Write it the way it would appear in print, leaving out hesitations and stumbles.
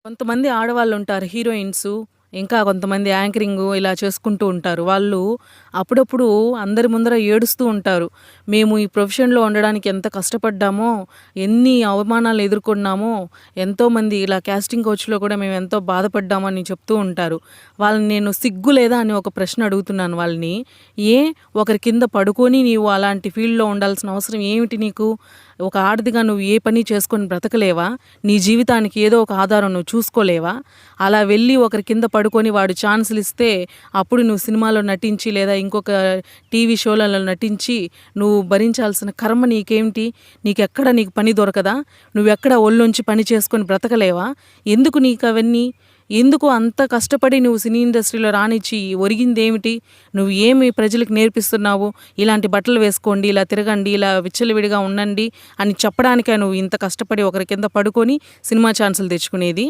కొంతమంది ఆడవాళ్ళుంటారు హీరోయిన్సు. ఇంకా కొంతమంది యాంకరింగు ఇలా చేసుకుంటూ ఉంటారు. వాళ్ళు అప్పుడప్పుడు అందరి ముందర ఏడుస్తూ ఉంటారు. మేము ఈ ప్రొఫెషన్‌లో ఉండడానికి ఎంత కష్టపడ్డామో, ఎన్ని అవమానాలు ఎదుర్కొన్నామో, ఎంతోమంది ఇలా కాస్టింగ్ కౌచ్‌లో కూడా మేమెంతో బాధపడ్డాము అని చెప్తూ ఉంటారు. వాళ్ళని నేను సిగ్గు లేదా అని ఒక ప్రశ్న అడుగుతున్నాను వాళ్ళని. ఏ ఒకరి కింద పడుకొని నీవు అలాంటి ఫీల్డ్‌లో ఉండాల్సిన అవసరం ఏమిటి నీకు? ఒక ఆడదిగా నువ్వు ఏ పని చేసుకొని బ్రతకలేవా? నీ జీవితానికి ఏదో ఒక ఆధారం నువ్వు చూసుకోలేవా? అలా వెళ్ళి ఒకరి కింద పడుకొని వాడు ఛాన్సులిస్తే అప్పుడు నువ్వు సినిమాలో నటించి లేదా ఇంకొక టీవీ షోలలో నటించి నువ్వు భరించాల్సిన కర్మ నీకేమిటి? నీకు పని దొరకదా? నువ్వెక్కడ ఒళ్ళొంచి పని చేసుకొని బ్రతకలేవా? ఎందుకు నీకవన్నీ? ఎందుకు అంత కష్టపడి నువ్వు సినీ ఇండస్ట్రీలో రానిచ్చి ఒరిగిందేమిటి? నువ్వు ఏమి ప్రజలకు నేర్పిస్తున్నావు? ఇలాంటి బట్టలు వేసుకోండి, ఇలా తిరగండి, ఇలా విచ్చలవిడిగా ఉండండి అని చెప్పడానికా నువ్వు ఇంత కష్టపడి ఒకరి కింద పడుకొని సినిమా ఛాన్సులు తెచ్చుకునేది?